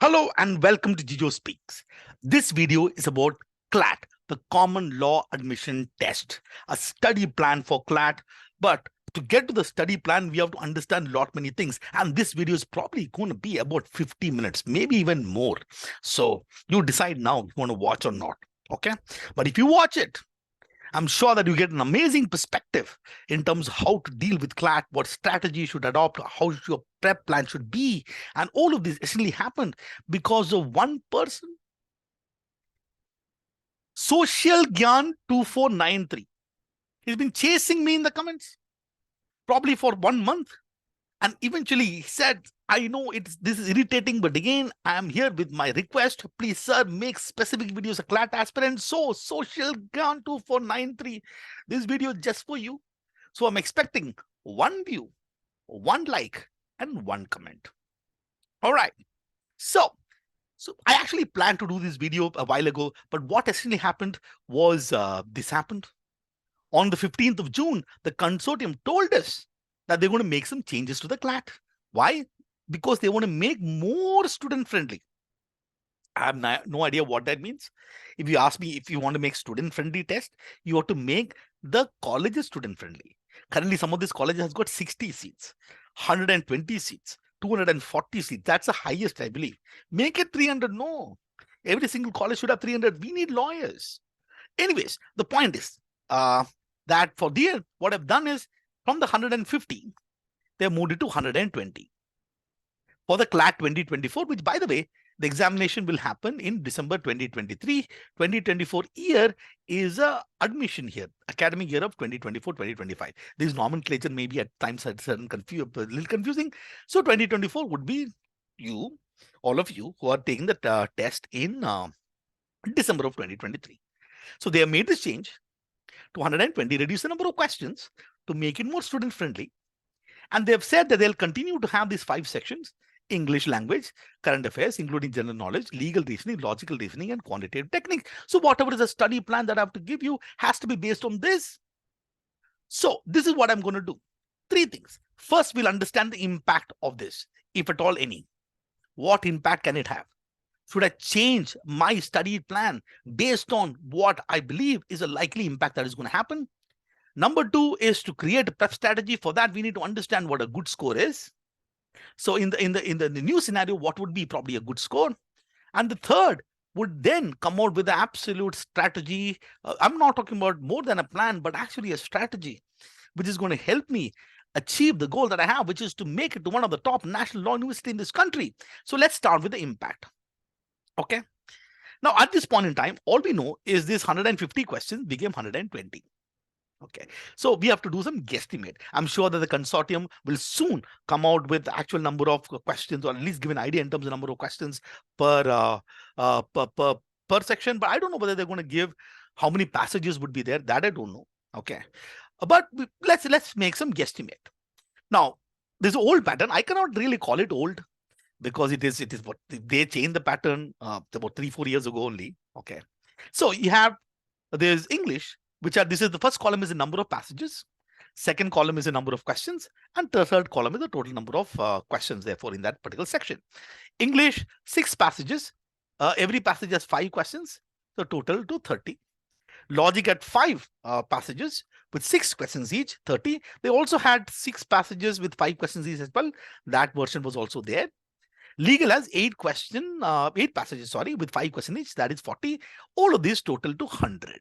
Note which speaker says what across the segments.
Speaker 1: Hello and welcome to Jijo Speaks. This video is about CLAT, the Common Law Admission Test, a study plan for CLAT. But to get to the study plan, we have to understand a lot many things. And this video is probably going to be about 50 minutes, maybe even more. So you decide now if you want to watch or not. Okay. But if you watch it, I'm sure that you get an amazing perspective in terms of how to deal with CLAT, what strategy you should adopt, how your prep plan should be. And all of this essentially happened because of one person. Social Gyan 2493. He's been chasing me in the comments, probably for 1 month. And eventually he said, I know this is irritating, but again, I am here with my request. Please, sir, make specific videos of CLAT aspirant. So, Social Gyan 2493. This video is just for you. So I'm expecting one view, one like, and one comment. All right. So I actually planned to do this video a while ago, but what essentially happened was this happened. On the 15th of June, the consortium told us that they're going to make some changes to the CLAT. Why? Because they want to make more student-friendly. I have no idea what that means. If you ask me if you want to make student-friendly test, you have to make the colleges student-friendly. Currently, some of these colleges has got 60 seats, 120 seats, 240 seats. That's the highest, I believe. Make it 300. No. Every single college should have 300. We need lawyers. Anyways, the point is that for the year, what I've done is from the 150, they've moved it to 120. For the CLAT 2024, which by the way, the examination will happen in December 2023. 2024 year is a admission year, academic year of 2024-2025. This nomenclature may be at times a little confusing. So 2024 would be you, all of you who are taking the test in December of 2023. So they have made this change to 120, reduce the number of questions to make it more student friendly. And they've said that they'll continue to have these 5 sections: English language, current affairs, including general knowledge, legal reasoning, logical reasoning, and quantitative techniques. So whatever is a study plan that I have to give you has to be based on this. So this is what I'm going to do. 3 things. First, we'll understand the impact of this, if at all any. What impact can it have? Should I change my study plan based on what I believe is a likely impact that is going to happen? Number 2 is to create a prep strategy. For that, we need to understand what a good score is. So in the new scenario, what would be probably a good score? And the third would then come out with the absolute strategy. I'm not talking about more than a plan, but actually a strategy, which is going to help me achieve the goal that I have, which is to make it to one of the top national law universities in this country. So let's start with the impact. Okay. Now, at this point in time, all we know is this 150 questions became 120. Okay, so we have to do some guesstimate. I'm sure that the consortium will soon come out with the actual number of questions, or at least give an idea in terms of number of questions per section. But I don't know whether they're going to give how many passages would be there. That I don't know. Okay, but let's make some guesstimate. Now, this is an old pattern. I cannot really call it old because it is what they changed the pattern about 3-4 years ago only. Okay, so you have there's English. This is the first column is the number of passages, second column is the number of questions, and the third column is the total number of questions, therefore, in that particular section. English, 6 passages. Every passage has 5 questions, so total to 30. Logic at 5 passages with 6 questions each, 30. They also had 6 passages with 5 questions each as well. That version was also there. Legal has 8 passages, with 5 questions each, that is 40. All of these total to 100.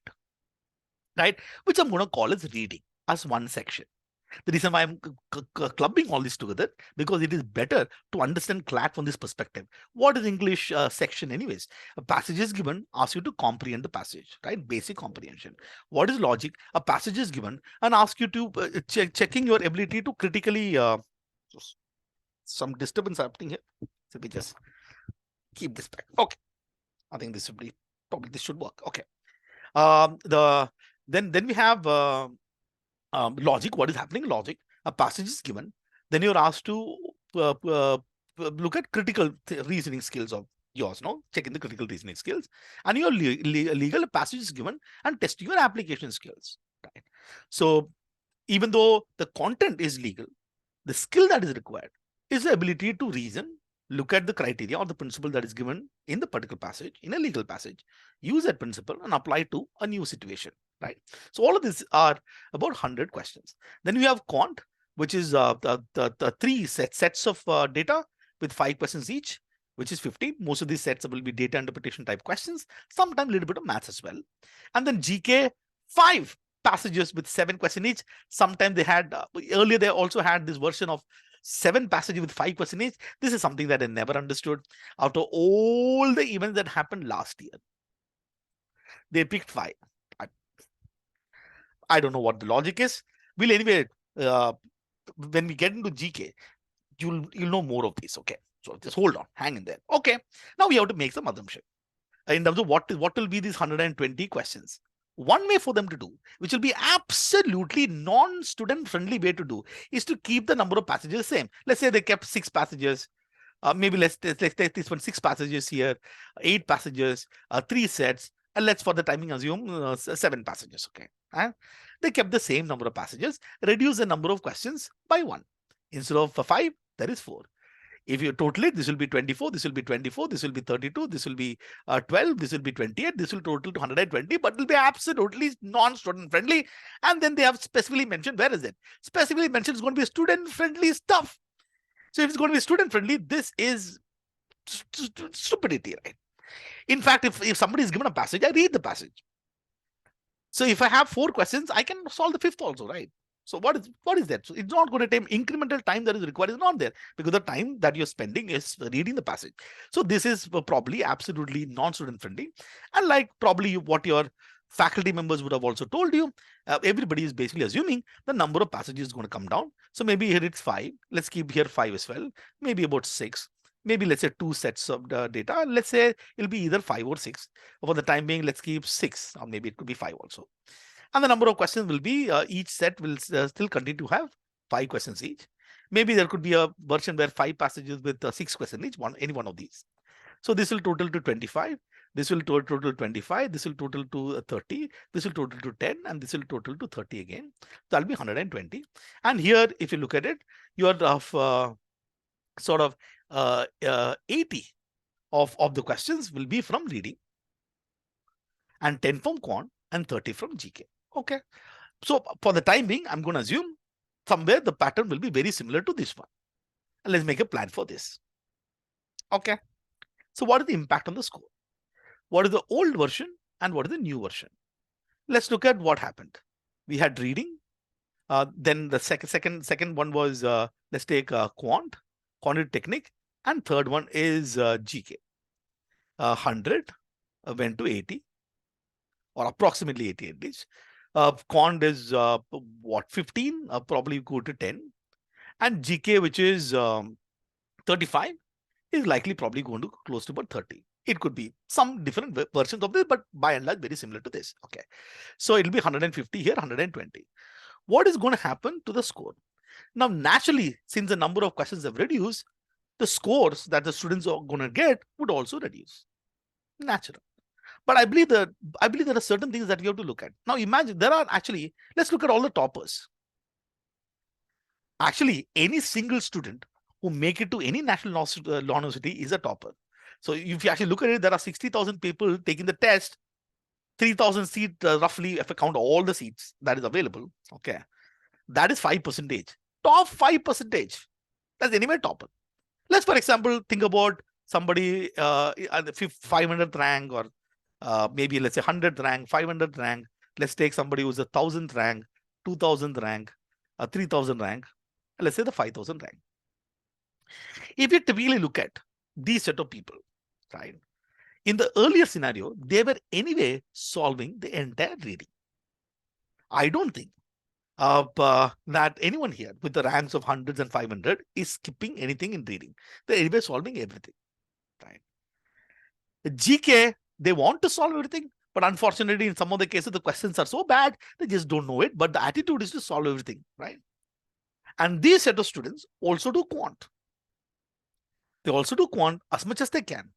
Speaker 1: Right, which I'm going to call as reading as one section. The reason why I'm clubbing all this together, because it is better to understand CLAT from this perspective. What is English section anyways? A passage is given, asks you to comprehend the passage, right? Basic comprehension. What is logic? A passage is given and asks you to checking your ability to critically, some disturbance happening here. So we just keep this back. Okay. I think this should be, probably this should work. Okay. Then we have logic. What is happening? Logic. A passage is given. Then you're asked to look at critical reasoning skills of yours, checking the critical reasoning skills. And your legal passage is given and testing your application skills. Right. So even though the content is legal, the skill that is required is the ability to reason look at the criteria or the principle that is given in the particular passage, in a legal passage, use that principle and apply to a new situation, right? So all of these are about 100 questions. Then we have quant, which is the three sets of data with 5 questions each, which is 50. Most of these sets will be data interpretation type questions, sometimes a little bit of maths as well. And then GK, 5 passages with 7 questions each. Sometimes they had, earlier they also had this version of 7 passages with 5 questions each. This is something that I never understood. Out of all the events that happened last year, they picked 5. I don't know what the logic is. We'll anyway, when we get into GK, you'll know more of this. Okay, so just hold on, hang in there. Okay, now we have to make some assumption in terms of what will be these 120 questions. One way for them to do, which will be absolutely non-student friendly way to do, is to keep the number of passages same. Let's say they kept 6 passages. Maybe let's take this one, 6 passages here, 8 passages, 3 sets, and let's for the timing assume 7 passages. Okay, and they kept the same number of passages, reduce the number of questions by 1. Instead of 5, there is 4. If you total it, this will be 24, this will be 24, this will be 32, this will be 12, this will be 28, this will total to 120, but it will be absolutely non-student friendly. And then they have specifically mentioned, where is it? Specifically mentioned it's going to be student friendly stuff. So if it's going to be student friendly, this is stupidity, right? In fact, if somebody is given a passage, I read the passage. So if I have 4 questions, I can solve the 5th also, right? So what is that? So it's not going to take incremental time that is required is not there, because the time that you're spending is reading the passage. So this is probably absolutely non-student friendly. And like probably what your faculty members would have also told you, everybody is basically assuming the number of passages is going to come down. So maybe here it's 5. Let's keep here 5 as well. Maybe about 6. Maybe let's say 2 sets of data. Let's say it'll be either 5 or 6. For the time being, let's keep 6, or maybe it could be 5 also. And the number of questions will be, each set will still continue to have 5 questions each. Maybe there could be a version where 5 passages with 6 questions each, any one of these. So this will total to 25. This will total to 25. This will total to 30. This will total to 10. And this will total to 30 again. So that'll be 120. And here, if you look at it, you are sort of 80 of the questions will be from reading, and 10 from quant, and 30 from GK. Okay. So for the time being, I'm going to assume somewhere the pattern will be very similar to this one. And let's make a plan for this. Okay. So what is the impact on the score? What is the old version and what is the new version? Let's look at what happened. We had reading. Then the second one was, let's take quant, quantitative technique, and third one is GK. 100 went to 80, or approximately 80 at least. Quant is what, 15, probably go to 10. And GK, which is 35, is likely probably going to close to about 30. It could be some different versions of this, but by and large, very similar to this. Okay. So it'll be 150 here, 120. What is going to happen to the score? Now, naturally, since the number of questions have reduced, the scores that the students are going to get would also reduce. Natural. But I believe there are certain things that we have to look at. Now, imagine there are actually, let's look at all the toppers. Actually, any single student who make it to any national law university is a topper. So if you actually look at it, there are 60,000 people taking the test, 3,000 seats roughly, if I count all the seats that is available. Okay. That is 5%. Top 5%. That's anyway topper. Let's, for example, think about somebody at the 500th rank, or maybe let's say 100th rank, 500th rank. Let's take somebody who's a 1000th rank, 2000th rank, 3000 rank, and let's say the 5000 rank. If you typically look at these set of people, right, in the earlier scenario, they were anyway solving the entire reading. I don't think that anyone here with the ranks of hundreds and 500 is skipping anything in reading. They're anyway solving everything, right? The GK, they want to solve everything, but unfortunately, in some of the cases, the questions are so bad, they just don't know it. But the attitude is to solve everything, right? And these set of students also do quant. They also do quant as much as they can.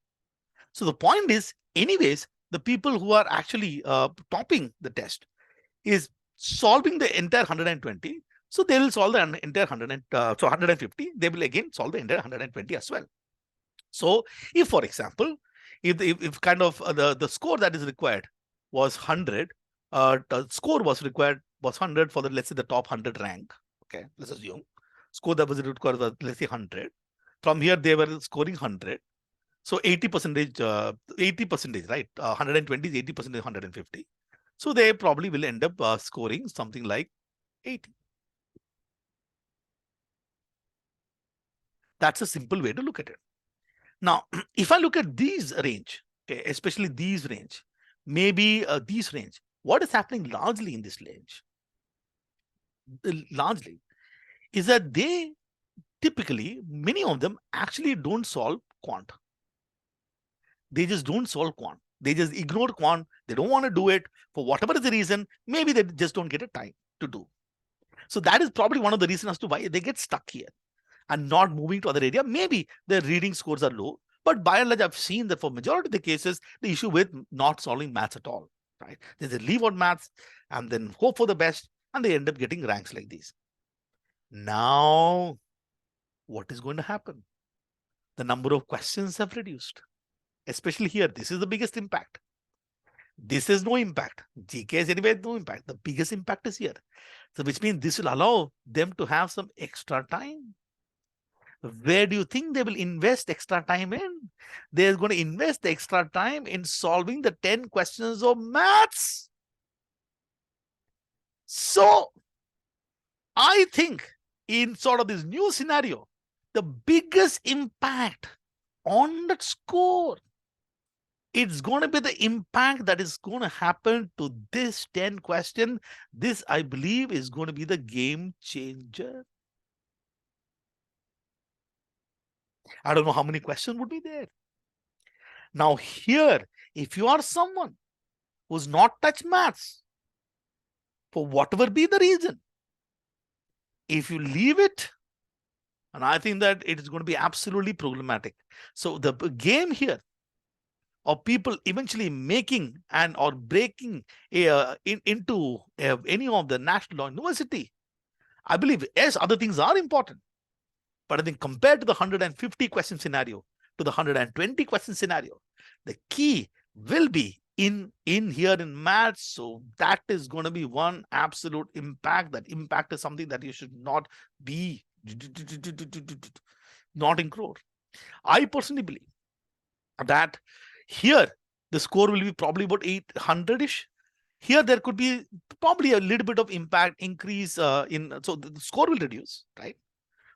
Speaker 1: So the point is, anyways, the people who are actually topping the test is solving the entire 120. So they will solve the entire 150. They will again solve the entire 120 as well. So if, for example, if kind of the score that is required was 100, the score was required was 100 for the, let's say, the top 100 rank. Okay, let's assume score that was required was, let's say, 100. From here they were scoring 100. So 80 percentage, 80 percentage, right? 120 is 80 percentage, 150. So they probably will end up scoring something like 80. That's a simple way to look at it. Now, if I look at these range, okay, especially these range, maybe these range, what is happening largely in this range? Largely is that they typically, many of them actually don't solve quant. They just don't solve quant. They just ignore quant. They don't want to do it for whatever is the reason. Maybe they just don't get a time to do. So that is probably one of the reasons as to why they get stuck here and not moving to other area. Maybe their reading scores are low, but by and large, I've seen that for majority of the cases, the issue with not solving maths at all, right? They leave on maths and then hope for the best, and they end up getting ranks like these. Now, what is going to happen? The number of questions have reduced, especially here. This is the biggest impact. This is no impact. GK is anyway no impact. The biggest impact is here. So which means this will allow them to have some extra time. Where do you think they will invest extra time in? They're going to invest the extra time in solving the 10 questions of maths. So I think in sort of this new scenario, the biggest impact on that score, it's going to be the impact that is going to happen to this 10 question. This, I believe, is going to be the game changer. I don't know how many questions would be there. Now here, if you are someone who's not touched maths, for whatever be the reason, if you leave it, and I think that it is going to be absolutely problematic. So the game here of people eventually making and or breaking into any of the national university, I believe, yes, other things are important. But I think compared to the 150 question scenario to the 120 question scenario, the key will be in here in maths. So that is going to be one absolute impact. That impact is something that you should not be not include. I personally believe that here the score will be probably about 800-ish. Here there could be probably a little bit of impact increase so the score will reduce, right?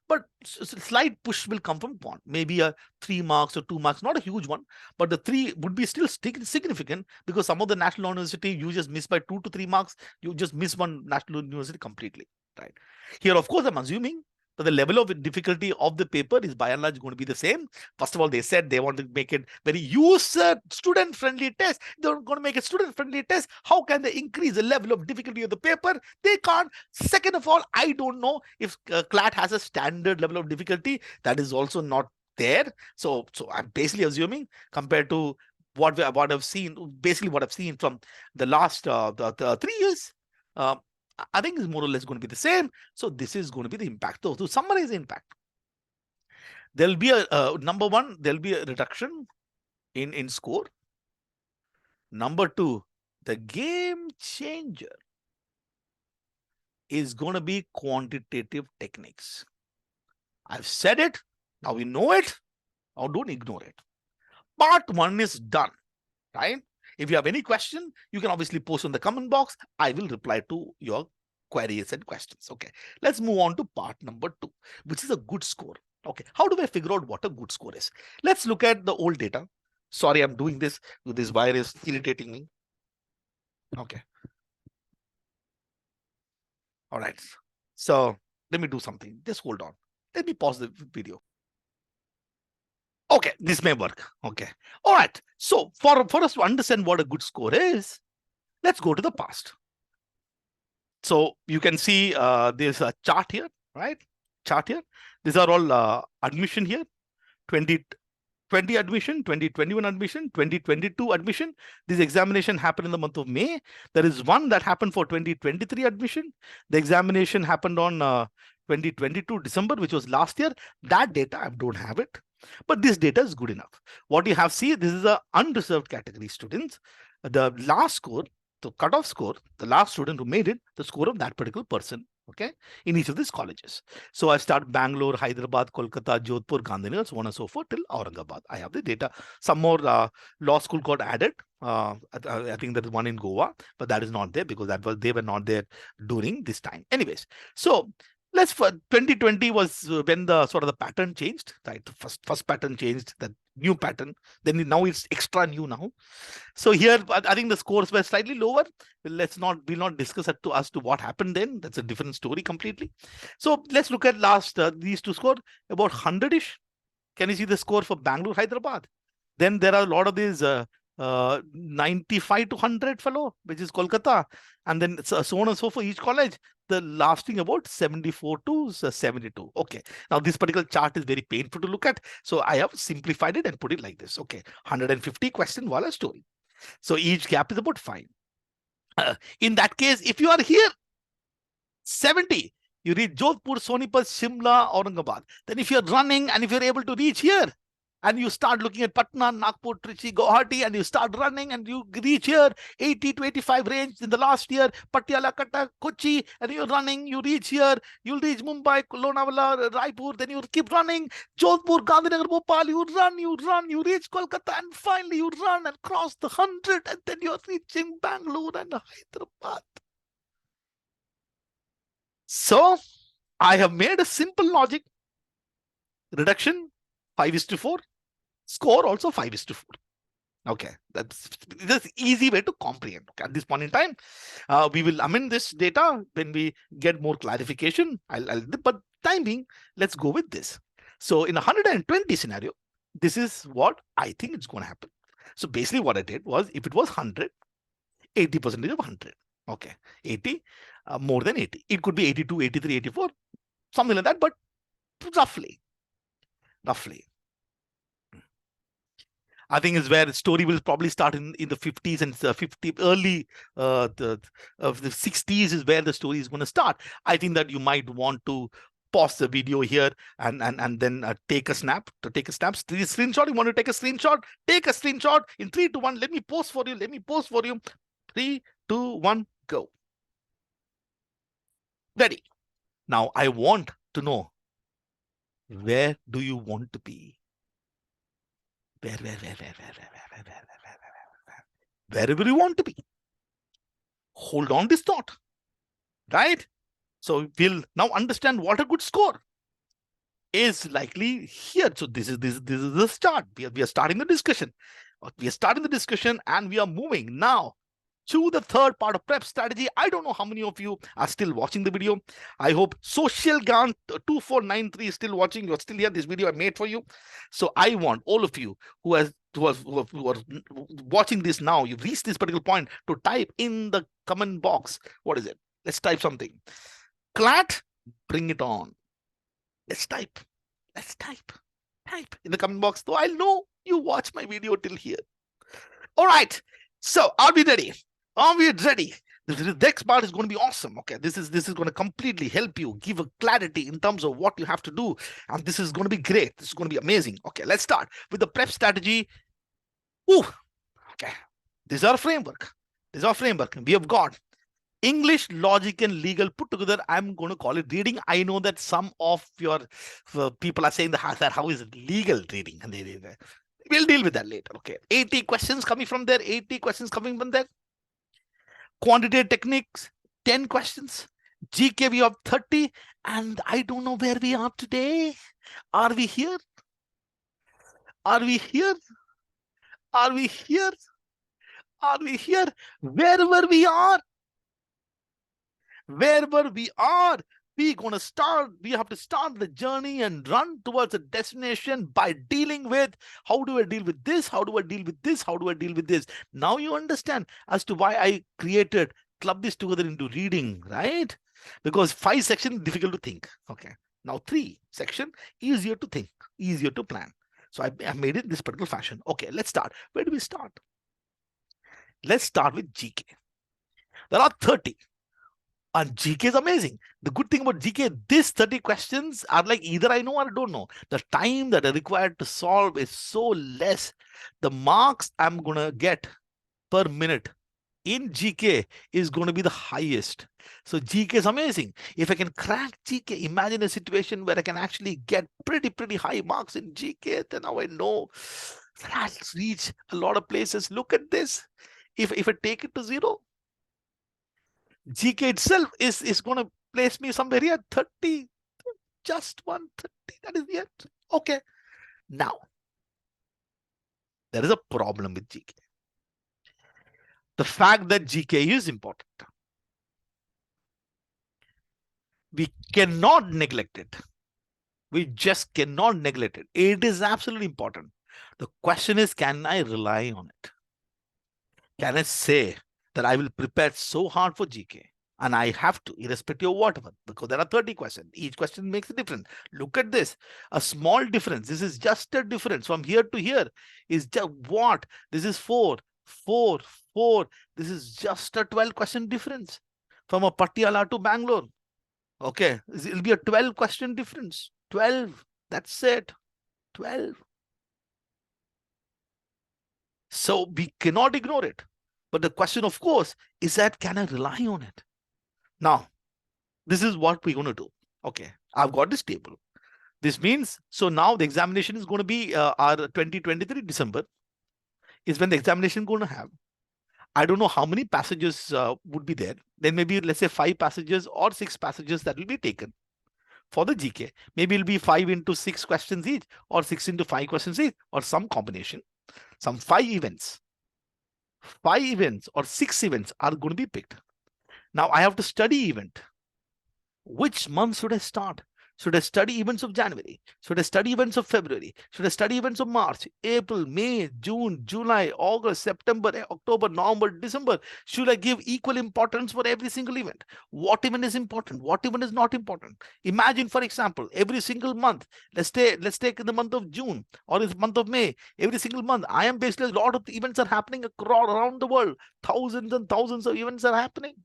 Speaker 1: But slight push will come from quant, maybe a 3 marks or 2 marks, not a huge one, but the 3 would be still significant because some of the national university you just miss by 2 to 3 marks, you just miss one national university completely, right? Here, of course, I'm assuming that the level of difficulty of the paper is by and large going to be the same. First of all, they said they want to make it very user student friendly test. They're going to make a student friendly test. How can they increase the level of difficulty of the paper? They can't. Second of all, I don't know if CLAT has a standard level of difficulty. That is also not there. So I'm basically assuming compared to what I've seen, basically what I've seen from the last the 3 years, I think is more or less going to be the same. So this is going to be the impact. So to summarize the impact, there'll be a number one, there'll be a reduction in score. Number two, the game changer is going to be quantitative techniques. I've said it. Now we know it. Now don't ignore it. Part one is done, right? If you have any question, you can obviously post in the comment box. I will reply to your queries and questions. Okay, let's move on to part number 2, which is a good score. Okay, how do I figure out what a good score is? Let's look at the old data. Sorry, I'm doing this with this virus irritating me. Okay. All right. So let me do something. Just hold on. Let me pause the video. Okay, this may work. Okay. All right. So for us to understand what a good score is, let's go to the past. So you can see there's a chart here, right? Chart here. These are all admission here. 2020 admission, 2021 admission, 2022 admission. This examination happened in the month of May. There is one that happened for 2023 admission. The examination happened on 2022 December, which was last year. That data, I don't have it. But this data is good enough. What you have seen, this is a unreserved category students. The last score, the cutoff score, the last student who made it, the score of that particular person, okay, in each of these colleges. So I start Bangalore, Hyderabad, Kolkata, Jodhpur, Gandhinagar, so on and so forth till Aurangabad. I have the data. Some more law school got added. I think there is one in Goa, but that is not there because they were not there during this time. Anyways, so let's 2020 was when the sort of the pattern changed, right? The first pattern changed, the new pattern. Then now it's extra new now. So here, I think the scores were slightly lower. We'll not discuss as to what happened then. That's a different story completely. So let's look at last these two scores about 100-ish. Can you see the score for Bangalore, Hyderabad? Then there are a lot of these 95 to 100 fellow, which is Kolkata, and then so on and so forth for each college. The last thing about 74 to 72. Okay. Now this particular chart is very painful to look at. So I have simplified it and put it like this. Okay. 150 question wala story. So each gap is about 5. In that case, if you are here, 70, you reach Jodhpur, Sonipat, Shimla, Aurangabad. Then if you're running and if you're able to reach here, and you start looking at Patna, Nagpur, Trichy, Guwahati, and you start running and you reach here 80 to 85 range in the last year, Patiala, Cuttack, Kochi, and you're running, you reach here, you'll reach Mumbai, Lonavala, Raipur, then you keep running, Jodhpur, Gandhinagar, Bhopal, you run, you reach Kolkata, and finally you run and cross the 100, and then you're reaching Bangalore and Hyderabad. So I have made a simple logic. Reduction 5:4. Score also 5:4. Okay, that's easy way to comprehend. Okay, at this point in time, we will amend this data when we get more clarification. But time being, let's go with this. So in a 120 scenario, this is what I think it's going to happen. So basically what I did was, if it was 100, 80% of 100. Okay, 80, more than 80. It could be 82, 83, 84, something like that, but roughly. I think is where the story will probably start in the 50s and 50 early the 60s is where the story is going to start. I think that you might want to pause the video here and then take a snap. Screenshot. You want to take a screenshot? Take a screenshot in 3, 2, 1. Let me post for you. 3, 2, 1, go. Ready. Now I want to know, where do you want to be? Wherever you want to be. Hold on this thought, right? So we'll now understand what a good score is likely here. So this is the start. We are starting the discussion. And we are moving now to the third part of prep strategy. I don't know how many of you are still watching the video. I hope Social Gyan 2493 is still watching. You're still here. This video I made for you. So I want all of you who are watching this now, you've reached this particular point, to type in the comment box. What is it? Let's type something. CLAT, bring it on. Let's type. Type in the comment box. So I'll know you watch my video till here. All right. So are we ready? The next part is going to be awesome. Okay, this is going to completely help you, give a clarity in terms of what you have to do, and this is going to be great. This is going to be amazing. Okay, let's start with the prep strategy. Okay, this is our framework. We have got English, logic, and legal put together. I'm going to call it reading. I know that some of your people are saying that how is it legal reading, and we'll deal with that later. Okay, 80 questions coming from there. Quantitative techniques, 10 questions. GK, we have 30. And I don't know where we are today. Are we here? Wherever we are, we're going to start. We have to start the journey and run towards a destination by dealing with, how do I deal with this? How do I deal with this? Now you understand as to why I club this together into reading, right? Because 5 sections, difficult to think. Okay. Now 3 section, easier to think, easier to plan. So I made it this particular fashion. Okay, let's start. Where do we start? Let's start with GK. There are 30. And GK is amazing. The good thing about GK, these 30 questions are like either I know or I don't know. The time that are required to solve is so less. The marks I'm going to get per minute in GK is going to be the highest. So GK is amazing. If I can crack GK, imagine a situation where I can actually get pretty high marks in GK. Then now I know that I'll reach a lot of places. Look at this. If I take it to zero, GK itself is going to place me somewhere here 30, just 130. That is it. Okay. Now, there is a problem with GK. The fact that GK is important. We cannot neglect it. We just cannot neglect it. It is absolutely important. The question is, can I rely on it? Can I say that I will prepare so hard for GK and I have to, irrespective of whatever, because there are 30 questions. Each question makes a difference. Look at this. A small difference. This is just a difference from here to here. Is just what? This is 4, 4, 4. This is just a 12 question difference from a Patiala to Bangalore. Okay. It'll be a 12 question difference. 12. That's it. 12. So we cannot ignore it. But the question, of course, is that can I rely on it? Now, this is what we're going to do. Okay, I've got this table. This means, so now the examination is going to be our 2023 December is when the examination going to have. I don't know how many passages would be there. Then maybe let's say 5 passages or 6 passages that will be taken for the GK. Maybe it'll be 5 into 6 questions each or 6 into 5 questions each or some combination. Some 5 events. 5 events or 6 events are going to be picked. Now I have to study event. Which month should I start? Should I study events of January? Should I study events of February? Should I study events of March, April, May, June, July, August, September, October, November, December? Should I give equal importance for every single event? What event is important? What event is not important? Imagine, for example, every single month, let's take in the month of June or the month of May, every single month, I am basically a lot of events are happening around the world. Thousands and thousands of events are happening.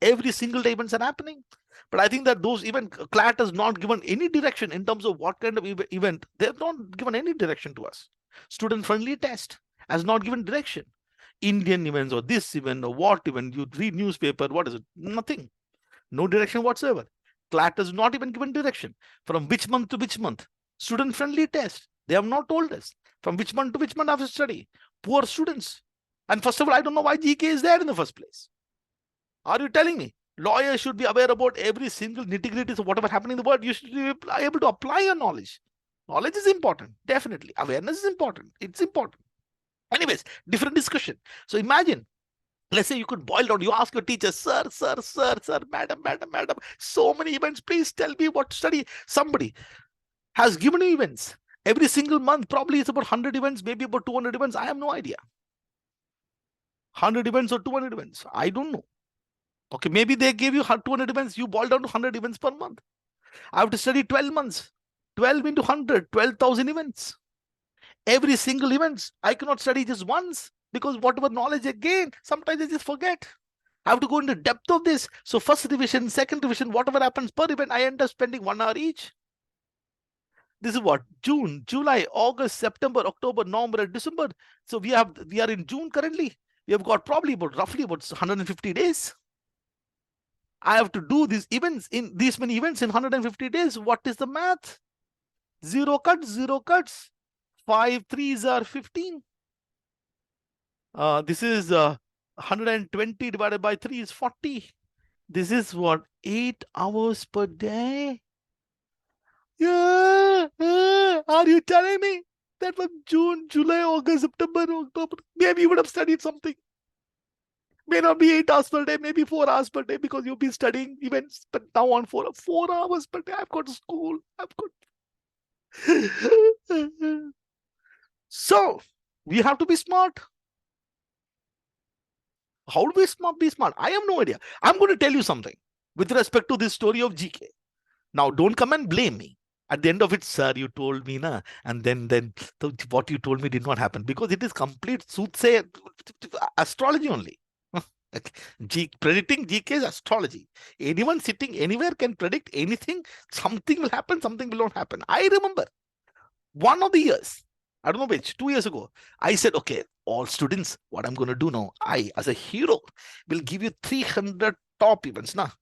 Speaker 1: Every single day events are happening. But I think that those even CLAT has not given any direction in terms of what kind of event. They have not given any direction to us. Student-friendly test has not given direction. Indian events or this event or what event, you read newspaper, what is it? Nothing. No direction whatsoever. CLAT has not even given direction. From which month to which month? Student-friendly test. They have not told us. From which month to which month I have to study. Poor students. And first of all, I don't know why GK is there in the first place. Are you telling me? Lawyers should be aware about every single nitty-gritty of whatever happening in the world. You should be able to apply your knowledge. Knowledge is important, definitely. Awareness is important. It's important. Anyways, different discussion. So imagine, let's say you could boil down. You ask your teacher, sir, madam, so many events. Please tell me what to study. Somebody has given you events. Every single month, probably it's about 100 events, maybe about 200 events. I have no idea. 100 events or 200 events. I don't know. Okay, maybe they gave you 200 events. You boil down to 100 events per month. I have to study 12 months. 12 into 100, 12,000 events. Every single event, I cannot study just once because whatever knowledge I gain, sometimes I just forget. I have to go into depth of this. So first revision, second revision, whatever happens per event, I end up spending 1 hour each. This is what? June, July, August, September, October, November, and December. So we are in June currently. We have got probably roughly about 150 days. I have to do these events in these many events in 150 days. What is the math? 0 cuts, 0 cuts. 5 3s are 15. This is 120 divided by 3 is 40. This is what? 8 hours per day. Yeah. Are you telling me that from June, July, August, September, October, maybe you would have studied something? May not be 8 hours per day, maybe 4 hours per day because you've been studying events, but now on 4 hours per day, I've got school. So we have to be smart. How do we be smart? I have no idea. I'm going to tell you something with respect to this story of GK. Now, don't come and blame me. At the end of it, sir, you told me, na, and then what you told me did not happen because it is complete soothsayer astrology only. Okay. Predicting GK is astrology. Anyone sitting anywhere can predict anything. Something will happen, something will not happen. I remember one of the years, I don't know which, 2 years ago, I said, okay, all students, what I'm going to do now, I, as a hero, will give you 300 top events. Now,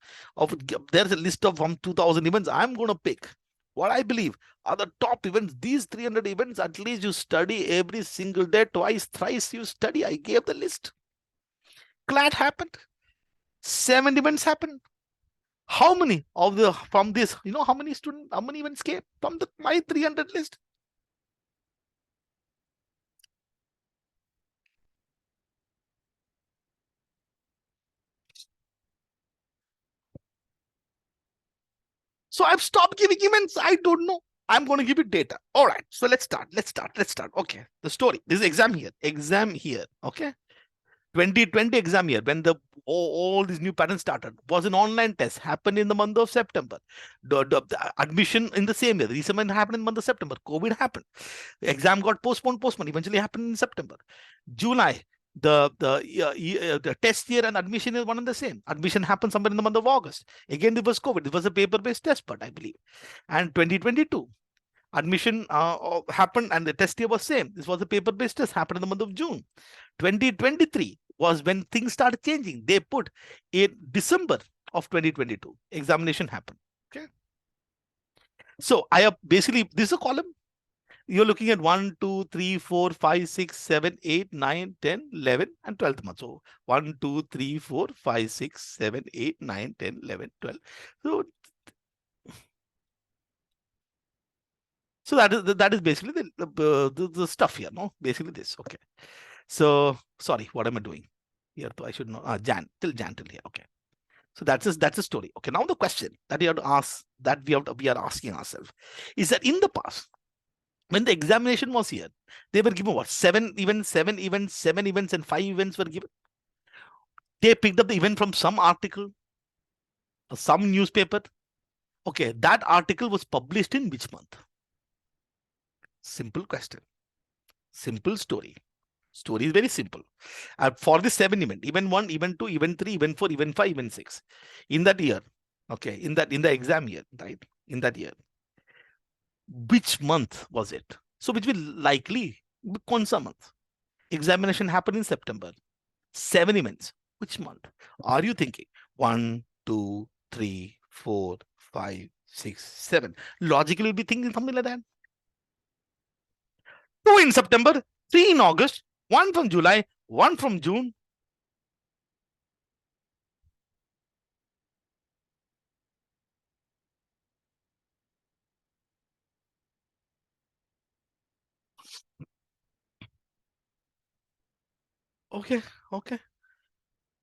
Speaker 1: there's a list of 2,000 events. I'm going to pick what I believe are the top events. These 300 events, at least you study every single day, twice, thrice you study. I gave the list. CLAT happened. 7 events happened. How many of the from this, how many students, how many events came from my 300 list? So I've stopped giving events. I don't know. I'm going to give you data. All right. So let's start. Okay. The story. This is exam here. Exam here. Okay. 2020 exam year, when all these new patterns started, was an online test, happened in the month of September. The admission in the same year. The reason happened in the month of September. COVID happened. The exam got postponed. Eventually happened in September. July, the test year and admission is one and the same. Admission happened somewhere in the month of August. Again, there was COVID. It was a paper-based test, but I believe. And 2022, admission happened and the test year was same. This was a paper-based test, happened in the month of June. 2023 was when things started changing. They put in December of 2022, examination happened. Okay. So I have basically, this is a column. You're looking at 1, 2, 3, 4, 5, 6, 7, 8, 9, 10, 11, and 12th month. So 1, 2, 3, 4, 5, 6, 7, 8, 9, 10, 11, 12. So that is basically the stuff here, no? Basically this. Okay. So sorry, what am I doing here? I should know. Jan till here. Okay. So that's a story. Okay. Now the question that you have to ask, that we are asking ourselves, is that in the past, when the examination was here, they were given what? 7 events, and 5 events were given. They picked up the event from some article, or some newspaper. Okay, that article was published in which month? Simple question. Simple story. Story is very simple. For the 7 event 1, event 2, event 3, event 4, event 5, event 6, in that year, okay, in the exam year, right? In that year, which month was it? So which will likely be Konsa month. Examination happened in September. 7 events. Which month? Are you thinking 1, 2, 3, 4, 5, 6, 7? Logically, you'll be thinking something like that. 2 in September, 3 in August, 1 from July, 1 from June. Okay.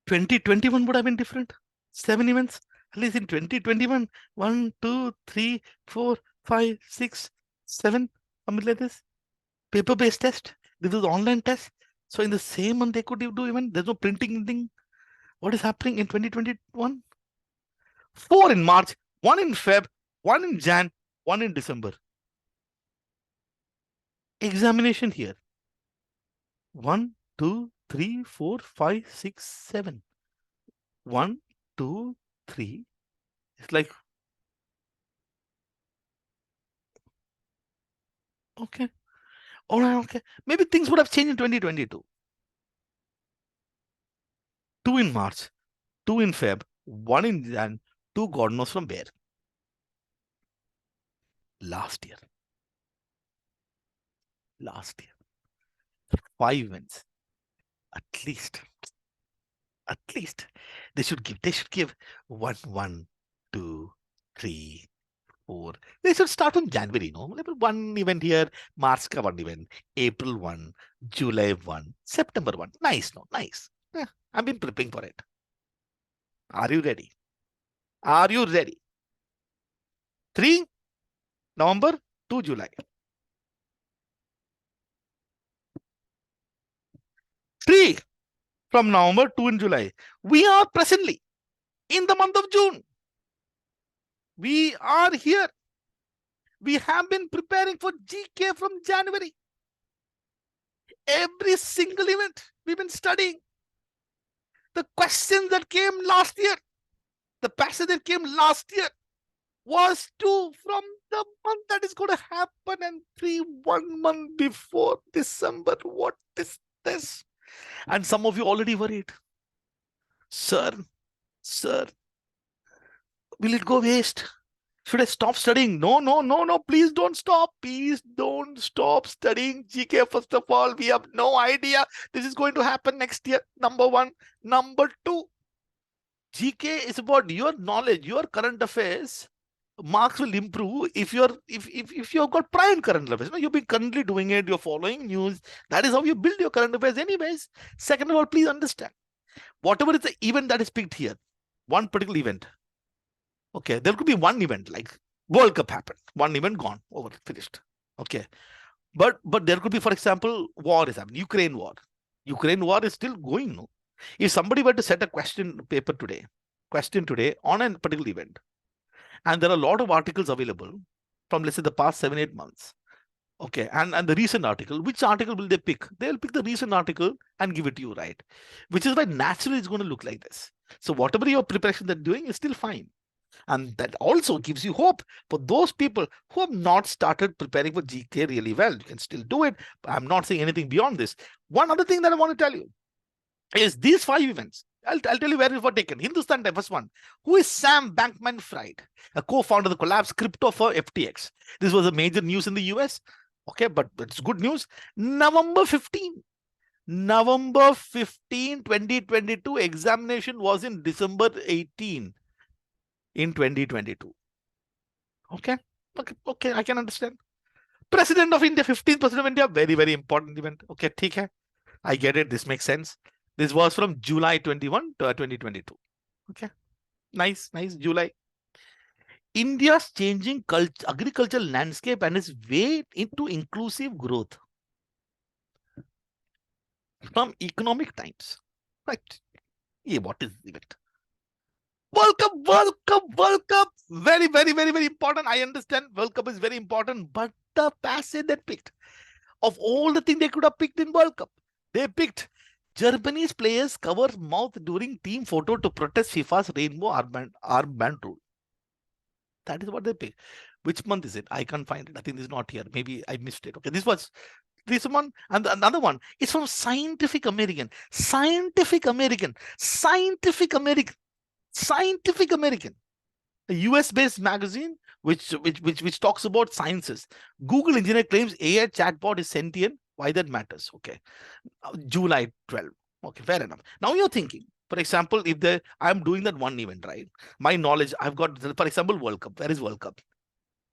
Speaker 1: 2021 would have been different. 7 events. At least in 2021, 1, 2, 3, 4, 5, 6, 7. Something like this. Paper-based test. This is online test. So in the same month, they could do even. There's no printing thing. What is happening in 2021? 4 in March, 1 in Feb, 1 in Jan, 1 in December. Examination here. 1, 2, 3, 4, 5, 6, 7. 1, 2, 3. It's like, okay. All right, okay. Maybe things would have changed in 2022. 2 in March, 2 in Feb, 1 in Jan, 2 God knows from where. Last year. 5 wins. At least. They should give 1, 1, 2, 3, 4. They should start from January, no? One event here, March ka 1 event, April 1, July 1, September 1. Nice, no? Nice. I've been preparing for it. Are you ready? 3 November, 2 July. 3 from November, 2 in July. We are presently in the month of June. We are here. We have been preparing for GK from January. Every single event we've been studying. The question that came last year, the passage that came last year was from the month that is going to happen and 1 month before December. What is this? And some of you already worried. Sir, will it go waste? Should I stop studying? No. Please don't stop. Please don't stop studying GK. First of all, we have no idea this is going to happen next year. Number one. Number two, GK is about your knowledge, your current affairs. Marks will improve if you've got prior current affairs. You've been currently doing it, you're following news. That is how you build your current affairs anyways. Second of all, please understand, whatever is the event that is picked here, one particular event. Okay, there could be one event like World Cup happened, one event gone, over, finished. Okay, but there could be, for example, war is happening, Ukraine war. Ukraine war is still going. No, if somebody were to set a question today on a particular event, and there are a lot of articles available from, let's say, the past 7-8 months. Okay, and the recent article, which article will they pick? They'll pick the recent article and give it to you, right? Which is why naturally it's going to look like this. So whatever your preparation they're doing is still fine. And that also gives you hope for those people who have not started preparing for GK really well. You can still do it. I'm not saying anything beyond this. One other thing that I want to tell you is these 5 events. I'll tell you where it was taken. Hindustan Times, first one. Who is Sam Bankman-Fried, a co-founder of the collapsed crypto firm FTX? This was a major news in the US. Okay, but it's good news. November 15, 2022. Examination was in December 18 in 2022. Okay, I can understand. President of India, 15th President of India, very, very important event. Okay, theek hai. I get it. This makes sense. This was from July 21 to 2022. Okay, nice, July. India's changing agricultural landscape and its way into inclusive growth. From Economic Times. Right. Yeah, what is the event? World Cup. Very, very, very, very important. I understand World Cup is very important, but the passage they picked, of all the things they could have picked in World Cup, they picked Germany's players cover mouth during team photo to protest FIFA's rainbow armband rule. That is what they picked. Which month is it? I can't find it. I think this is not here. Maybe I missed it. Okay, this one, and another one is from Scientific American. A US-based magazine which talks about sciences. Google engineer claims AI chatbot is sentient. Why that matters? Okay, July 12. Okay, fair enough. Now you're thinking, for example, if I'm doing that one event, right? My knowledge, I've got, for example, World Cup. Where is World Cup?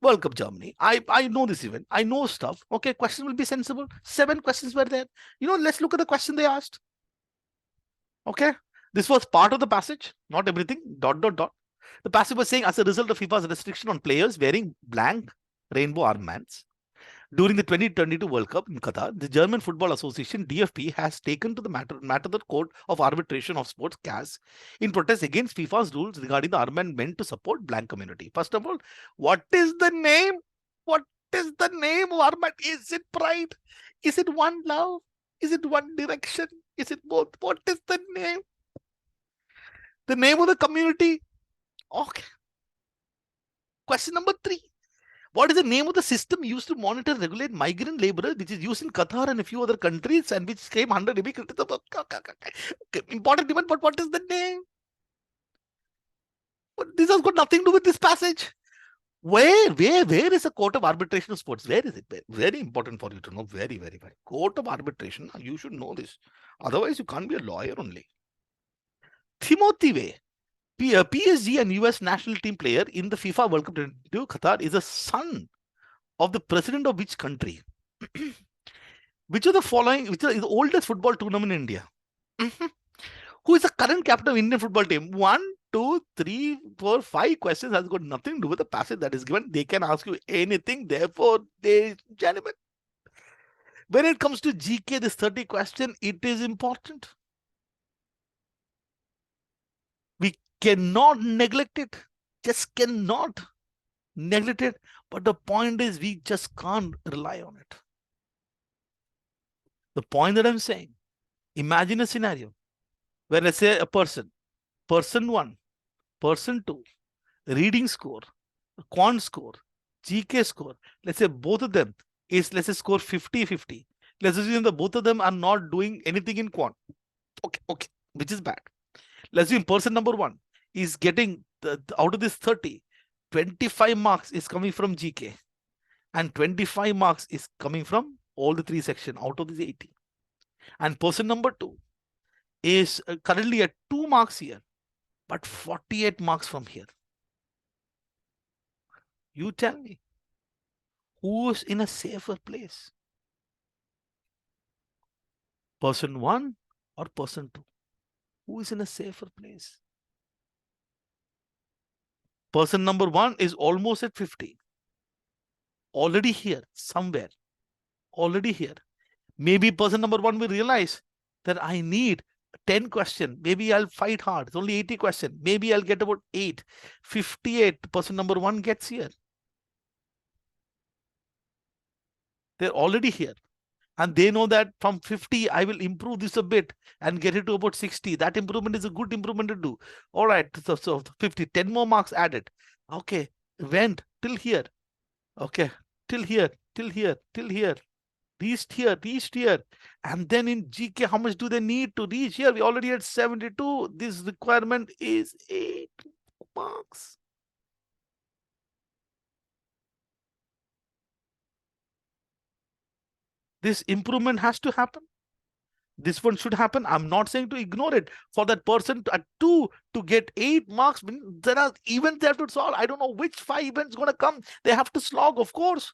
Speaker 1: World Cup Germany. I know this event. I know stuff. Okay, question will be sensible. 7 questions were there. Let's look at the question they asked. Okay, this was part of the passage, not everything. ... The passage was saying, as a result of FIFA's restriction on players wearing blank rainbow armbands during the 2022 World Cup in Qatar, the German Football Association, DFB, has taken to the matter the Court of Arbitration of Sports, CAS, in protest against FIFA's rules regarding the armband meant to support blank community. First of all, what is the name? What is the name of armband? Is it pride? Is it one love? Is it one direction? Is it both? What is the name? The name of the community? Okay. Question number 3. What is the name of the system used to monitor and regulate migrant laborers, which is used in Qatar and a few other countries and which came under heavy criticism? Important event, but what is the name? But this has got nothing to do with this passage. Where is the Court of Arbitration of Sports? Where is it? Very important for you to know. Very, very, very. Court of Arbitration, you should know this. Otherwise, you can't be a lawyer only. Timothy Way, PSG and US national team player in the FIFA World Cup 22 Qatar, is a son of the president of which country? Which of the following, which is the oldest football tournament in India? Who is the current captain of Indian football team? 1, 2, 3, 4, 5 questions has got nothing to do with the passage that is given. They can ask you anything. Therefore, gentlemen, when it comes to GK, this 30 question, it is important. We cannot neglect it. Just cannot neglect it. But the point is, we just can't rely on it. The point that I'm saying, imagine a scenario where let's say a person 1, person 2, reading score, quant score, GK score, let's say both of them is, let's say, score 50-50. Let's assume that both of them are not doing anything in quant. Okay, which is bad. Let's assume person number 1 is getting out of this 30, 25 marks is coming from GK and 25 marks is coming from all the 3 sections out of this 80. And person number 2 is currently at 2 marks here, but 48 marks from here. You tell me, who's in a safer place? Person 1 or person 2? Who is in a safer place? Person number 1 is almost at 50. Already here, somewhere. Already here. Maybe person number 1 will realize that I need 10 questions. Maybe I'll fight hard. It's only 80 questions. Maybe I'll get about 8. 58, person number 1 gets here. They're already here. And they know that from 50, I will improve this a bit and get it to about 60. That improvement is a good improvement to do. All right, so 50, 10 more marks added. Okay, went till here. Okay, till here, till here, till here. Reached here. And then in GK, how much do they need to reach here? We already had 72. This requirement is 8 marks. This improvement has to happen. This one should happen. I'm not saying to ignore it. For that person at 2 to get 8 marks, there are events they have to solve. I don't know which 5 events going to come. They have to slog, of course.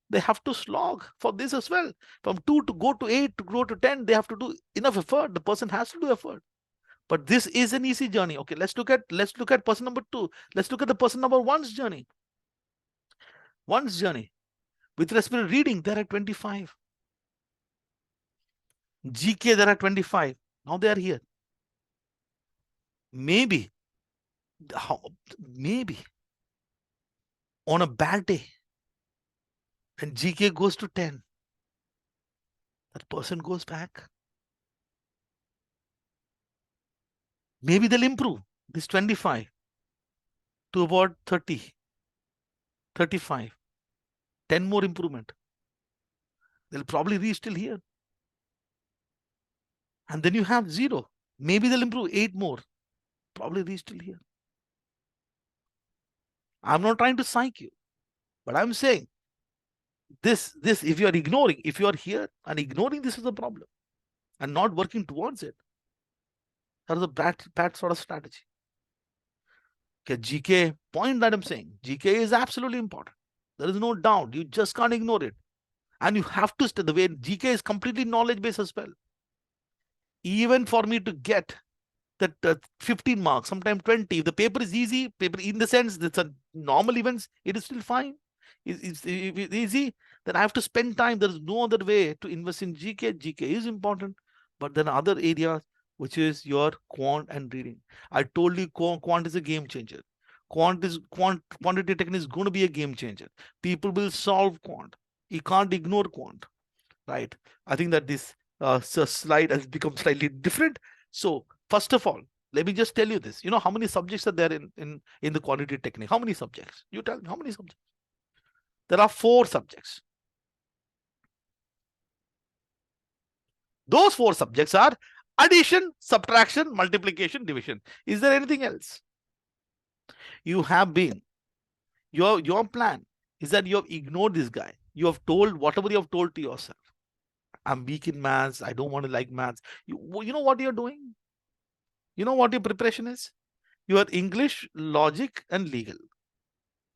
Speaker 1: They have to slog for this as well. From 2 to go to 8 to go to 10, they have to do enough effort. The person has to do effort. But this is an easy journey. Okay, let's look at person number 2. Let's look at the person number 1's journey. With respect to reading, they're at 25. GK, there are 25. Now they are here. Maybe on a bad day, when GK goes to 10, that person goes back. Maybe they'll improve this 25 to about 30, 35. 10 more improvement. They'll probably reach till here. And then you have 0. Maybe they'll improve 8 more. Probably reach till here. I'm not trying to psych you, but I'm saying this, if you are ignoring, if you are here and ignoring, this is a problem and not working towards it, that is a bad sort of strategy. Okay, GK point that I'm saying, GK is absolutely important. There is no doubt. You just can't ignore it. And you have to stay the way GK is completely knowledge based as well. Even for me to get that 15 marks, sometimes 20, if the paper is easy, paper in the sense it's a normal events, it is still fine. If it's easy, then I have to spend time. There is no other way to invest in GK. GK is important, but then other areas, which is your quant and reading. I told you quant is a game changer. Quantity technique is going to be a game changer. People will solve quant. You can't ignore quant, right? I think that this slide has become slightly different. So first of all, let me just tell you this. You know how many subjects are there in the quantity technique? How many subjects? You tell me, how many subjects? There are 4 subjects. Those 4 subjects are addition, subtraction, multiplication, division. Is there anything else? You have been, your plan is that you have ignored this guy. You have told whatever you have told to yourself. I'm weak in maths. I don't want to like maths. You know what you're doing? You know what your preparation is? Your English, logic, and legal.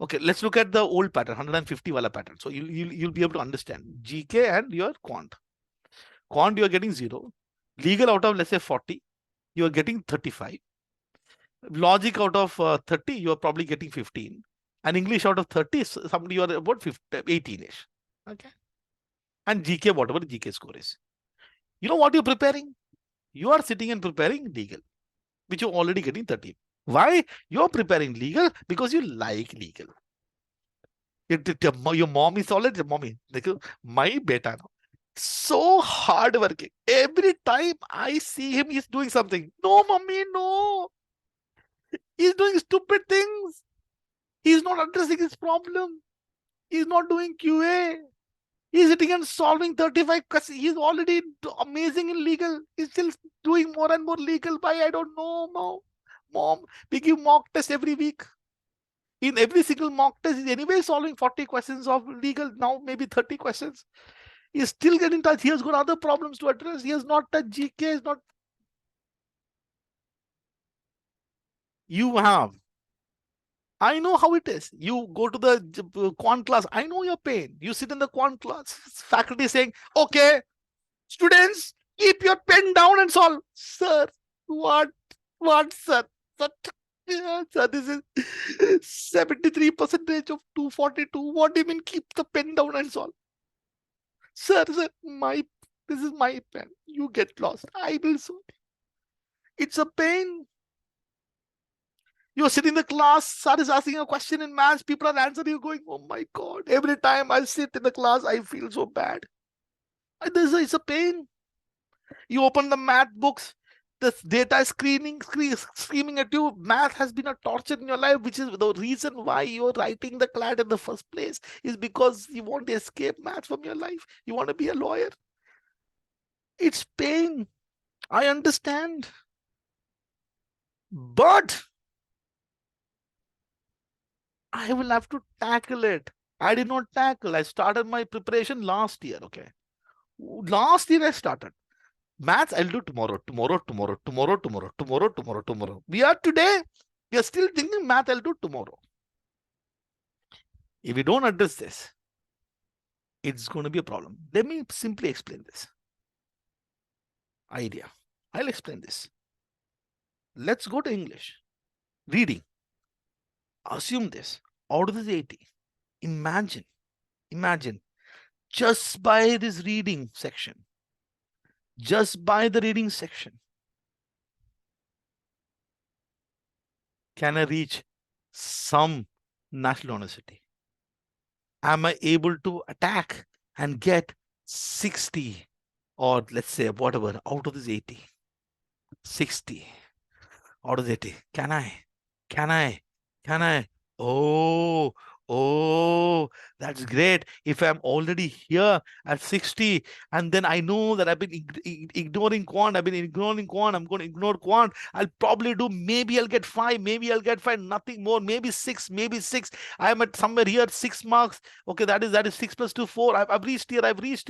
Speaker 1: Okay, let's look at the old pattern, 150 wala pattern. So you'll be able to understand GK and your quant. Quant, you are getting 0. Legal out of, let's say, 40, you are getting 35. Logic out of 30, you are probably getting 15. And English out of 30, somebody you are about 18-ish. Okay. And GK, whatever the GK score is. You know what you're preparing? You are sitting and preparing legal, which you're already getting 30. Why? You're preparing legal because you like legal. Your mom is already, mommy, my beta. So hardworking. Every time I see him, he's doing something. No, mommy, no. He's doing stupid things. He's not addressing his problem. He's not doing QA. He's sitting and solving 35 questions. He's already amazing in legal. He's still doing more and more legal. Why? I don't know, mom. Mom, we give mock test every week. In every single mock test, he's anyway solving 40 questions of legal, now maybe 30 questions. He's still getting touch. He has got other problems to address. He has not touched GK. Is not. You have. I know how it is. You go to the quant class. I know your pain. You sit in the quant class. Faculty saying, okay, students, keep your pen down and solve. Sir, what? What, sir? Sir, yeah, sir, this is 73% of 242. What do you mean keep the pen down and solve? Sir, this is my pen. You get lost. I will solve. It's a pain. You're sitting in the class, sir is asking a question in maths, people are answering, you're going, oh my God. Every time I sit in the class, I feel so bad. It's a pain. You open the math books, the data is screaming at you. Math has been a torture in your life, which is the reason why you're writing the CLAT in the first place, is because you want to escape math from your life. You want to be a lawyer. It's pain. I understand. But I will have to tackle it. I did not tackle. I started my preparation last year. Okay. Last year I started. Maths, I'll do tomorrow. We are today. We are still thinking math, I'll do tomorrow. If we don't address this, it's going to be a problem. Let me simply explain this idea. I'll explain this. Let's go to English. Reading. Assume this. Out of this 80, imagine, just by this reading section, just by the reading section, can I reach some national university? Am I able to attack and get 60 or let's say whatever out of this 80? 60 out of 80. Can I? Oh, that's great. If I'm already here at 60, and then I know that I've been ignoring quant, I'm going to ignore quant. I'll probably do, maybe I'll get 5, nothing more, maybe 6. I'm at somewhere here, 6 marks. Okay, that is 6 plus 2, 4. I've reached here. I've reached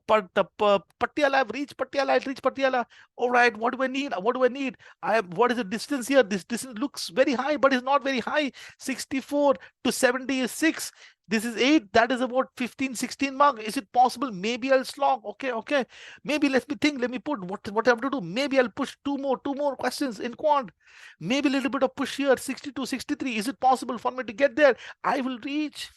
Speaker 1: Patiala, I've reached Patiala. All right, what do I need? What is the distance here? This distance looks very high, but it's not very high. 64 to 70 is 6. This is 8. That is about 15, 16 mark. Is it possible? Maybe I'll slog. Okay. Maybe let me think. Let me put what I have to do. Maybe I'll push two more questions in quant. Maybe a little bit of push here, 62, 63. Is it possible for me to get there? I will reach.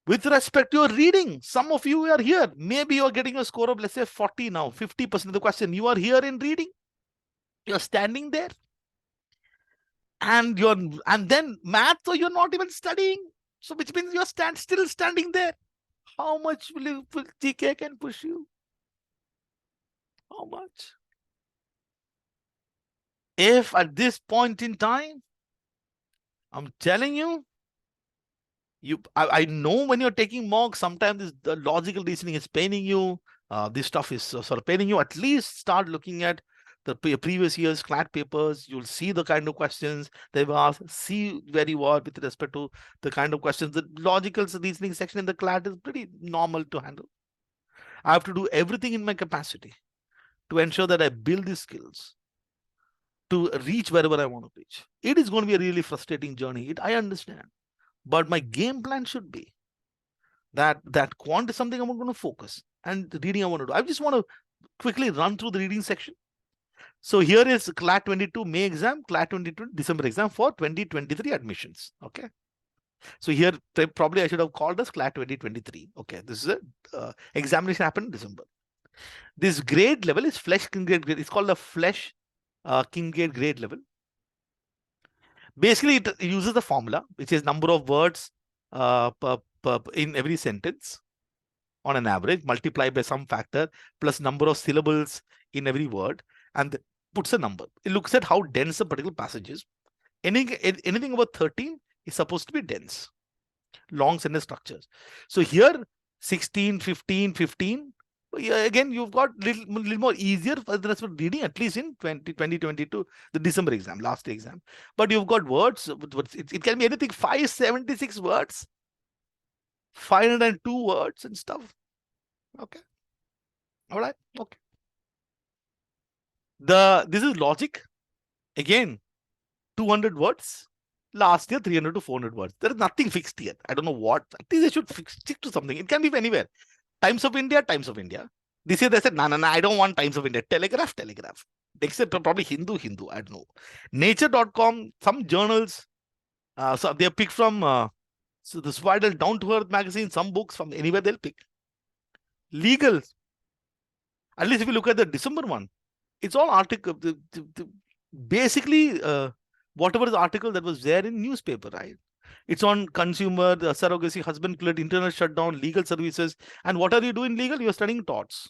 Speaker 1: With respect to your reading, some of you are here. Maybe you're getting a score of, let's say, 40 now, 50% of the question. You are here in reading. You're standing there. And then math, so you're not even studying. So which means you're still standing there. How much will GK can push you? How much? If at this point in time, I'm telling you, I know when you're taking mocks, sometimes the logical reasoning is paining you. This stuff is sort of paining you. At least start looking at the previous year's CLAT papers. You'll see the kind of questions they've asked. See very well with respect to the kind of questions. The logical reasoning section in the CLAT is pretty normal to handle. I have to do everything in my capacity to ensure that I build these skills to reach wherever I want to reach. It is going to be a really frustrating journey. I understand. But my game plan should be that quant is something I'm going to focus, and the reading I want to do. I just want to quickly run through the reading section. So here is CLAT 22 May exam, CLAT 22 December exam for 2023 admissions. Okay. So here probably I should have called us CLAT 2023. Okay. This is a examination happened in December. This grade level is Flesch Kincaid grade. It's called the Flesch Kincaid grade level. Basically, it uses the formula, which is number of words per in every sentence on an average, multiply by some factor plus number of syllables in every word, and puts a number. It looks at how dense a particular passage is. Anything over 13 is supposed to be dense, long sentence structures. So here 16, 15, 15. Again, you've got little more easier for the rest of reading, at least in 2022, the December exam, last exam. But you've got words, it can be anything, 576 words, 502 words and stuff. Okay. All right. Okay. This is logic. Again, 200 words. Last year, 300 to 400 words. There is nothing fixed here. I don't know what. At least they should stick to something. It can be anywhere. Times of India, Times of India. This year they said, no, I don't want Times of India. Telegraph. Next year, probably Hindu. I don't know. Nature.com, some journals. So they pick from so the Swadal Down to Earth magazine, some books from anywhere they'll pick. Legal. At least if you look at the December one, it's all article. Basically, whatever is the article that was there in newspaper, right? It's on consumer, the surrogacy, husband killed, internet shutdown, legal services. And what are you doing legal? You're studying torts.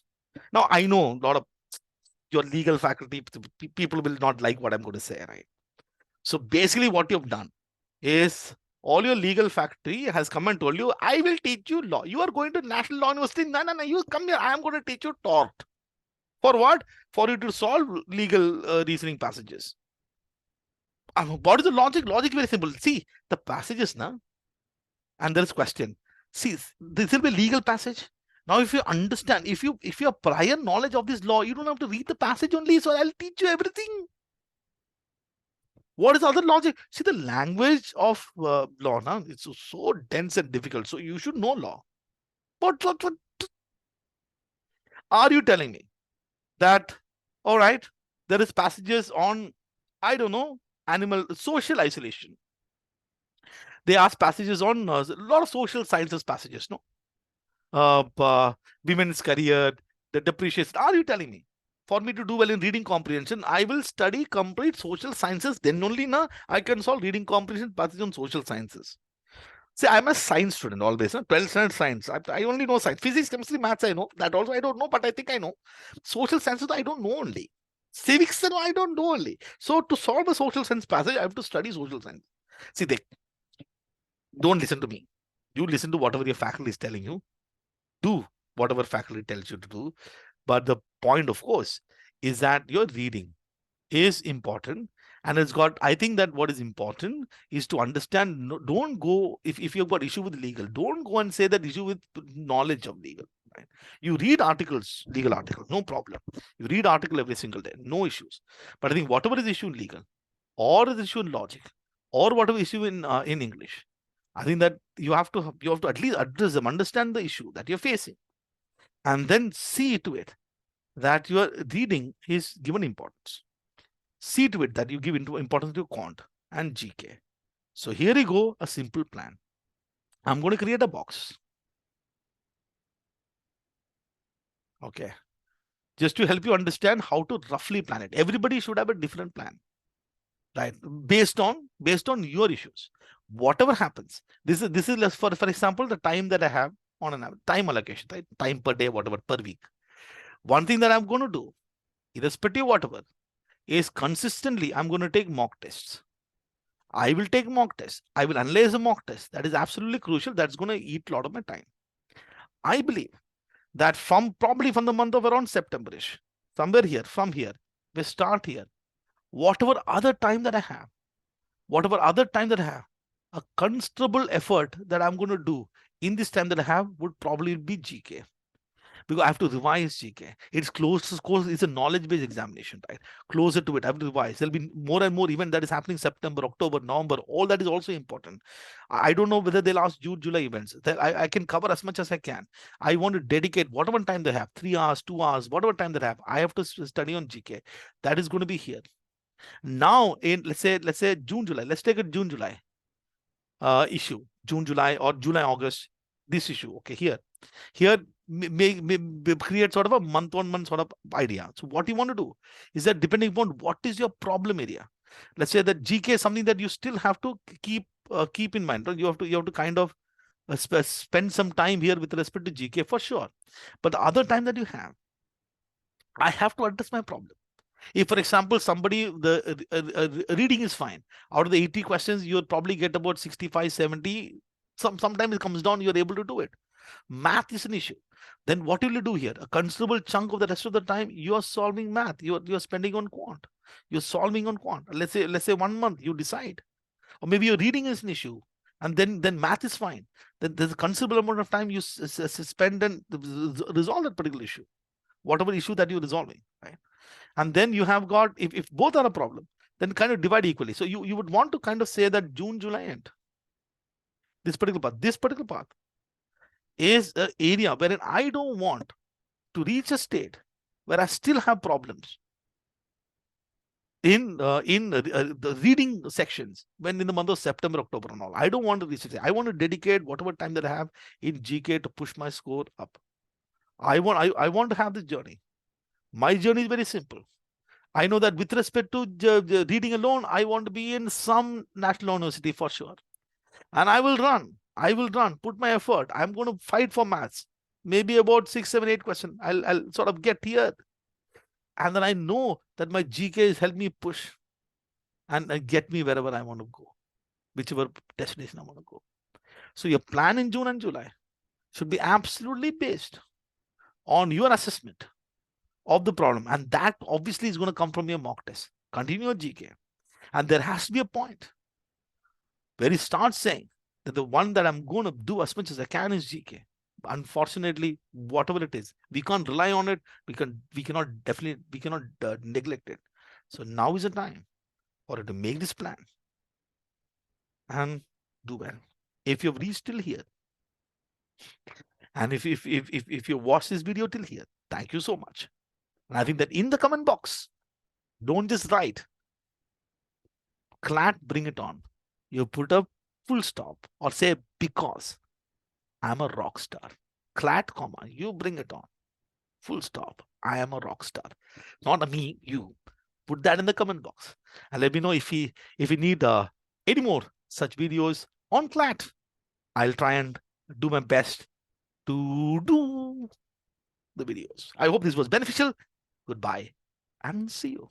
Speaker 1: Now, I know a lot of your legal faculty, people will not like what I'm going to say, right? So basically what you've done is all your legal faculty has come and told you, I will teach you law. You are going to National Law University. No, you come here. I am going to teach you tort. For what? For you to solve legal reasoning passages. What is the logic? Logic very simple. See, the passages now, and there is question. See, this will be a legal passage. Now, if you understand, if you have prior knowledge of this law, you don't have to read the passage only. So I'll teach you everything. What is other logic? See, the language of law now, it's so dense and difficult. So you should know law. But are you telling me that, all right, there is passages on, I don't know, animal social isolation? They ask passages on a lot of social sciences passages, no? Women's career, the depreciation. Are you telling me for me to do well in reading comprehension, I will study complete social sciences? Then only now I can solve reading comprehension passage on social sciences. See, I'm a science student always. 12th standard science. I only know science. Physics, chemistry, maths, I know. That also I don't know, but I think I know. Social sciences, I don't know only. Civics, I don't know only. So to solve a social science passage, I have to study social science. See, don't listen to me. You listen to whatever your faculty is telling you. Do whatever faculty tells you to do. But the point, of course, is that your reading is important. And it's got, I think that what is important is to understand, no, don't go, if you've got issue with legal, don't go and say that issue with knowledge of legal. Right? You read articles, legal articles, no problem. You read article every single day, no issues. But I think whatever is issue in legal, or is issue in logic, or whatever issue in English, I think that you have to at least address them, understand the issue that you're facing, and then see to it that your reading is given importance. See to it that you give importance to quant and GK. So here you go, a simple plan. I'm going to create a box. Okay. Just to help you understand how to roughly plan it. Everybody should have a different plan, right? Based on your issues. Whatever happens, this is for example, the time that I have on an time allocation, right? Time per day, whatever, per week. One thing that I'm going to do, irrespective of whatever, is consistently I'm going to take mock tests. I will take mock tests. I will analyze the mock test. That is absolutely crucial. That's going to eat a lot of my time. I believe that probably from the month of around September-ish, somewhere here, from here, we start here. Whatever other time that I have, a considerable effort that I'm going to do in this time that I have would probably be GK. Because I have to revise GK. It's close, of course, it's a knowledge-based examination, right? Closer to it, I have to revise. There'll be more and more event that is happening September, October, November. All that is also important. I don't know whether they'll ask June, July events. I can cover as much as I can. I want to dedicate whatever time they have, 3 hours, 2 hours, whatever time they have. I have to study on GK. That is going to be here. Now, in let's say June, July. Let's take a June, July issue. June, July, or July, August. This issue. Okay, here may create sort of a month-on-month sort of idea. So what you want to do is that depending upon what is your problem area, let's say that GK is something that you still have to keep in mind. You have to kind of spend some time here with respect to GK for sure. But the other time that you have, I have to address my problem. If, for example, somebody, the reading is fine. Out of the 80 questions, you'll probably get about 65, 70. Sometimes it comes down, you're able to do it. Math is an issue. Then what will you do here? A considerable chunk of the rest of the time, you are solving math. You're spending on quant. You're solving on quant. Let's say 1 month, you decide. Or maybe your reading is an issue. And then math is fine. Then there's a considerable amount of time you spend and resolve that particular issue. Whatever issue that you're resolving, right? And then you have got, if both are a problem, then kind of divide equally. So you would want to kind of say that June, July end. This particular path is an area wherein I don't want to reach a state where I still have problems in the reading sections when in the month of September, October and all. I don't want to reach it. I want to dedicate whatever time that I have in GK to push my score up. I want to have this journey. My journey is very simple. I know that with respect to reading alone, I want to be in some national university for sure. And I will run, put my effort. I'm going to fight for maths. Maybe about 6, 7, 8 questions. I'll sort of get here. And then I know that my GK has helped me push and get me wherever I want to go, whichever destination I want to go. So your plan in June and July should be absolutely based on your assessment of the problem. And that obviously is going to come from your mock test. Continue your GK. And there has to be a point where you start saying that the one that I'm going to do as much as I can is GK. Unfortunately, whatever it is, we can't rely on it. We cannot neglect it. So now is the time for you to make this plan and do well. If you've reached till here, and if you watch this video till here, thank you so much. And I think that in the comment box, don't just write CLAT, bring it on. You put a full stop or say because I'm a rock star. CLAT, comma, you bring it on. Full stop. I am a rock star. Not a me, you. Put that in the comment box. And let me know if you need any more such videos on CLAT. I'll try and do my best to do the videos. I hope this was beneficial. Goodbye and see you.